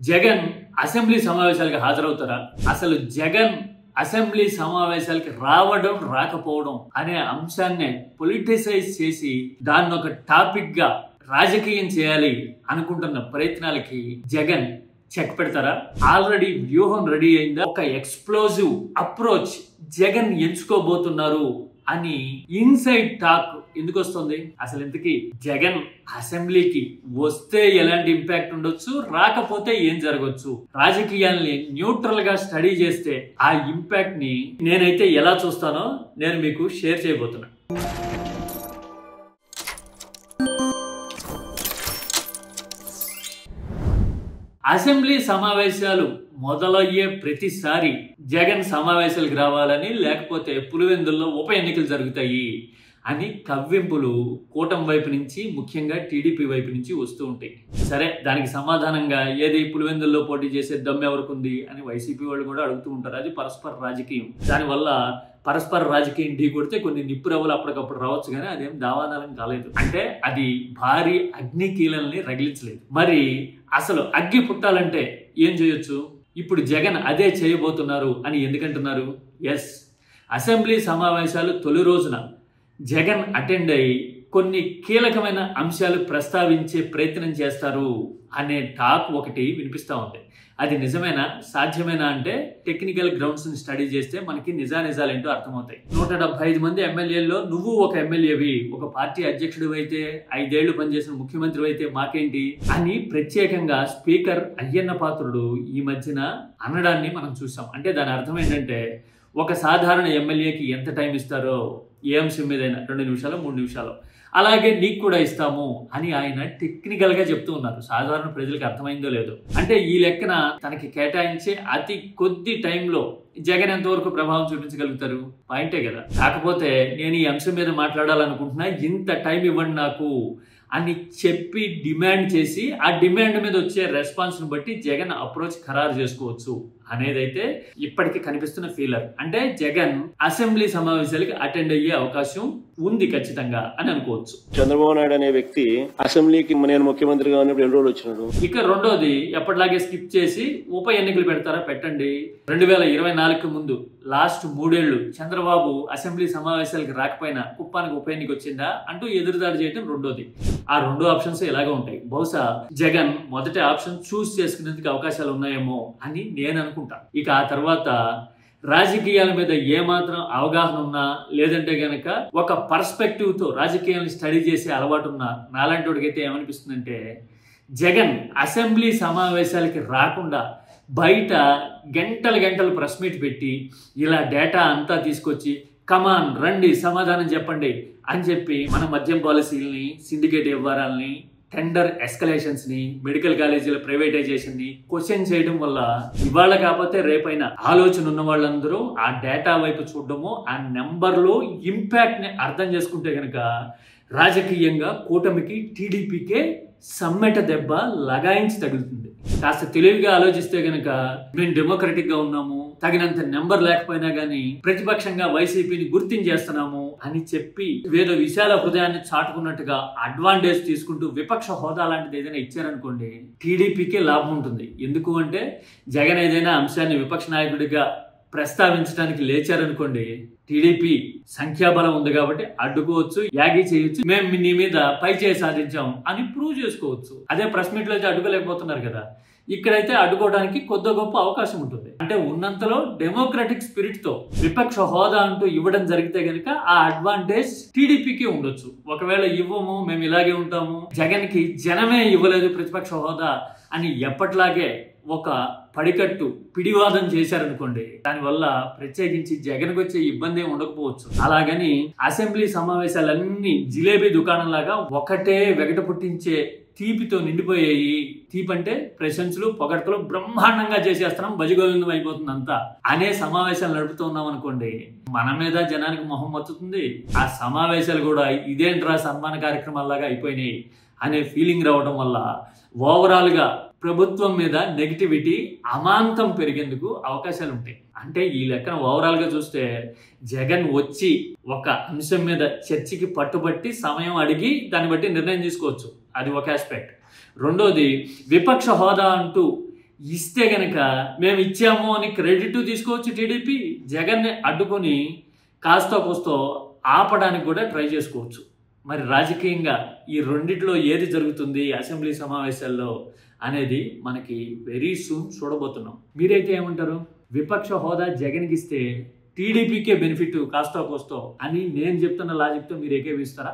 Jagan assembly సమావేశాలకు హాజరవుతారా? అసలు Jagan assembly సమావేశాలకి రావడం రాకపోవడం అనే అంశాన్ని పొలిటిసైజ్ చేసి దాన్ని ఒక టాపిక్ గా రాజకీయం చేయాలి అనుకుంటున్న ప్రయత్నాలకి జగన్ చెక్ పెడతారా? ఆల్రెడీ వ్యూహం రెడీ అయిందా? ఒక ఎక్స్ప్లోజివ్ అప్రోచ్ జగన్ ఎంచుకోబోతున్నారు అని ఇన్సైడ్ టాక్ ఎందుకు వస్తుంది? అసలు ఇంతకీ జగన్ అసెంబ్లీకి వస్తే ఎలాంటి ఇంపాక్ట్ ఉండొచ్చు, రాకపోతే ఏం జరగవచ్చు, రాజకీయాల్ని న్యూట్రల్ గా స్టడీ చేస్తే ఆ ఇంపాక్ట్ ని నేనైతే ఎలా చూస్తానో నేను మీకు షేర్ చేయబోతున్నా. అసెంబ్లీ సమావేశాలు మొదలయ్యే ప్రతిసారి జగన్ సమావేశాలకు రావాలని, లేకపోతే పులివెందుల్లో ఉప ఎన్నికలు జరుగుతాయి అని కవ్వింపులు కూటమి వైపు నుంచి, ముఖ్యంగా టీడీపీ వైపు నుంచి వస్తూ ఉంటాయి. సరే, దానికి సమాధానంగా ఏది పులివెందుల్లో పోటీ చేసే దమ్ము ఎవరికి ఉంది అని వైసీపీ వాళ్ళు కూడా అడుగుతూ ఉంటారు. అది పరస్పర రాజకీయం. దానివల్ల పరస్పర రాజకీయం ఢీ కొడితే కొన్ని నిప్పురవ్వలు అప్పటికప్పుడు రావచ్చు, కానీ అదేం దావానాలం కాలేదు. అంటే అది భారీ అగ్నికీలల్ని రగిలించలేదు. మరి అసలు అగ్గి పుట్టాలంటే ఏం చేయొచ్చు? ఇప్పుడు జగన్ అదే చేయబోతున్నారు అని ఎందుకంటున్నారు? ఎస్, అసెంబ్లీ సమావేశాలు తొలి రోజున జగన్ అటెండ్ అయ్యి కొన్ని కీలకమైన అంశాలు ప్రస్తావించే ప్రయత్నం చేస్తారు అనే టాక్ ఒకటి వినిపిస్తూ ఉంది. అది నిజమేనా, సాధ్యమేనా అంటే టెక్నికల్ గ్రౌండ్స్ ని స్టడీ చేస్తే మనకి నిజానిజాలు ఏంటో అర్థమవుతాయి. 175 మంది ఎమ్మెల్యేల్లో నువ్వు ఒక ఎమ్మెల్యేవి, ఒక పార్టీ అధ్యక్షుడు అయితే, 5 ఏళ్లు పనిచేసిన ముఖ్యమంత్రి అయితే మాకేంటి అని ప్రత్యేకంగా స్పీకర్ అయ్యన్న పాత్రుడు ఈ మధ్యన అనడాన్ని మనం చూసాం. అంటే దాని అర్థం ఏంటంటే, ఒక సాధారణ ఎమ్మెల్యేకి ఎంత టైం ఇస్తారో ఏ అంశం మీదైనా 2 నిమిషాలు 3 నిమిషాలు అలాగే నీకు కూడా ఇస్తాము అని ఆయన టెక్నికల్ గా చెప్తూ ఉన్నారు. సాధారణ ప్రజలకు అర్థమైందో లేదో. అంటే ఈ లెక్కన తనకి కేటాయించే అతి కొద్ది టైంలో జగన్ ఎంతవరకు ప్రభావం చూపించగలుగుతారు? పాయింటే కదా. కాకపోతే నేను ఈ అంశం మీద మాట్లాడాలనుకుంటున్నా, ఇంత టైం ఇవ్వండి నాకు అని చెప్పి డిమాండ్ చేసి, ఆ డిమాండ్ మీద వచ్చే రెస్పాన్స్ ను బట్టి జగన్ అప్రోచ్ ఖరారు చేసుకోవచ్చు అనేదైతే ఇప్పటికీ కనిపిస్తున్న ఫీలర్. అంటే జగన్ అసెంబ్లీ సమావేశాలకి అటెండ్ అయ్యే అవకాశం ఉంది ఖచ్చితంగా అని అనుకోవచ్చు. చంద్రబాబు నాయుడు అనే వ్యక్తి అసెంబ్లీకి నేను ముఖ్యమంత్రిగా ఉన్నప్పుడు 2 రోజులు వచ్చినాడు. ఇక రెండోది, ఎప్పటిలాగే స్కిప్ చేసి ఉప ఎన్నికలు పెడతారా? పెట్టండి. 2024 ముందు లాస్ట్ 3 ఏళ్లు చంద్రబాబు అసెంబ్లీ సమావేశాలకు రాకపోయినా కుప్పానికి ఉప ఎన్నిక వచ్చిందా అంటూ ఎదురుదాడి చేయడం రెండోది. ఆ 2 ఆప్షన్స్ ఎలాగో ఉంటాయి. బహుశా జగన్ మొదటి ఆప్షన్ చూస్ చేసుకునేందుకు అవకాశాలు ఉన్నాయేమో అని నేను అనుకుంటా. ఇక ఆ తర్వాత రాజకీయాల మీద ఏమాత్రం అవగాహన ఉన్నా, లేదంటే గనక ఒక పర్స్పెక్టివ్ తో రాజకీయాలను స్టడీ చేసే అలవాటు ఉన్నా నాలాంటి వాడికైతే ఏమనిపిస్తుందంటే, జగన్ అసెంబ్లీ సమావేశాలకి రాకుండా బయట గంటలు ప్రెస్ మీట్ పెట్టి ఇలా డేటా అంతా తీసుకొచ్చి కమాన్ రండి సమాధానం చెప్పండి అని చెప్పి మన మద్యం పాలసీలని, సిండికేట్ వ్యవహారాలని, టెండర్ ఎస్కలేషన్స్ ని, మెడికల్ కాలేజీల ప్రైవేటైజేషన్ ని క్వశ్చన్ చేయడం వల్ల ఇవాళ కాకపోతే రేపైనా ఆలోచన ఉన్న వాళ్ళందరూ ఆ డేటా వైపు చూడడము, ఆ నెంబర్లో ఇంపాక్ట్ ని అర్థం చేసుకుంటే గనక రాజకీయంగా కూటమికి, టీడీపీకే సమ్మెట దెబ్బ లగాయించి తగులుతుంది. కాస్త తెలివిగా ఆలోచిస్తే గనక మేము డెమోక్రటిక్ గా ఉన్నాము, తగినంత నెంబర్ లేకపోయినా గానీ ప్రతిపక్షంగా వైసీపీని గుర్తించేస్తున్నాము అని చెప్పి వేరే విశాల హృదయాన్ని చాటుకున్నట్టుగా అడ్వాంటేజ్ తీసుకుంటూ విపక్ష హోదా లాంటిది ఏదైనా ఇచ్చారనుకోండి, టీడీపీకే లాభం ఉంటుంది. ఎందుకు అంటే జగన్ ఏదైనా అంశాన్ని విపక్ష నాయకుడిగా ప్రస్తావించడానికి లేచారనుకోండి, టీడీపీ సంఖ్యాబలం ఉంది కాబట్టి అడ్డుకోవచ్చు, యాగి చేయొచ్చు, మేము నీ మీద పై చేయి సాధించాం అని ప్రూవ్ చేసుకోవచ్చు. అదే ప్రెస్ మీట్ లో అయితే అడ్డుకోలేకపోతున్నారు కదా. ఇక్కడైతే అడ్డుకోవడానికి కొద్ది గొప్ప అవకాశం ఉంటుంది. అంటే ఉన్నంతలో డెమోక్రటిక్ స్పిరిట్ తో విపక్ష హోదా అంటూ ఇవ్వడం జరిగితే గనక ఆ అడ్వాంటేజ్ టీడీపీకి ఉండొచ్చు. ఒకవేళ ఇవ్వము, మేము ఇలాగే ఉంటాము, జగన్ కి జనమే ఇవ్వలేదు ప్రతిపక్ష హోదా అని ఎప్పట్లాగే ఒక పడికట్టు పిడివాదం చేశారనుకోండి, దానివల్ల ప్రత్యేకించి జగన్కి వచ్చే ఇబ్బంది ఉండకపోవచ్చు. అలాగని అసెంబ్లీ సమావేశాలన్నీ జిలేబీ దుకాణం లాగా ఒకటే వెగట పుట్టించే తీపితో నిండిపోయాయి. తీపి అంటే ప్రశంసలు, పొగడ్తలు బ్రహ్మాండంగా చేసేస్తున్నాం, భజగోవిందం అయిపోతుంది అంతా అనే సమావేశాలు నడుపుతున్నాం అనుకోండి, మన మీద జనానికి మొహం మచ్చుతుంది. ఆ సమావేశాలు కూడా ఇదేంట్రా సన్మాన కార్యక్రమాల్లాగా అయిపోయినాయి అనే ఫీలింగ్ రావడం వల్ల ఓవరాల్ గా ప్రభుత్వం మీద నెగిటివిటీ అమాంతం పెరిగేందుకు అవకాశాలు ఉంటాయి. అంటే ఈ లెక్కన ఓవరాల్ గా చూస్తే జగన్ వచ్చి ఒక అంశం మీద చర్చకి పట్టుబట్టి సమయం అడిగి దాన్ని బట్టి నిర్ణయం తీసుకోవచ్చు. అది ఒక ఆస్పెక్ట్. రెండోది, విపక్ష హోదా అంటూ ఇస్తే గనక మేము ఇచ్చాము అని క్రెడిట్ తీసుకోవచ్చు టీడీపీ, జగన్ని అడ్డుకొని కాస్తో కోస్తో ఆపడానికి కూడా ట్రై చేసుకోవచ్చు. మరి రాజకీయంగా ఈ రెండిట్లో ఏది జరుగుతుంది అసెంబ్లీ సమావేశాల్లో అనేది మనకి వెరీ సూన్ చూడబోతున్నాం. మీరైతే ఏమంటారు? విపక్ష హోదా జగన్కి ఇస్తే టీడీపీకే బెనిఫిట్ కాస్తో కోస్తో అని నేను చెప్తున్న లాజిక్తో మీరు ఏకీభవిస్తారా?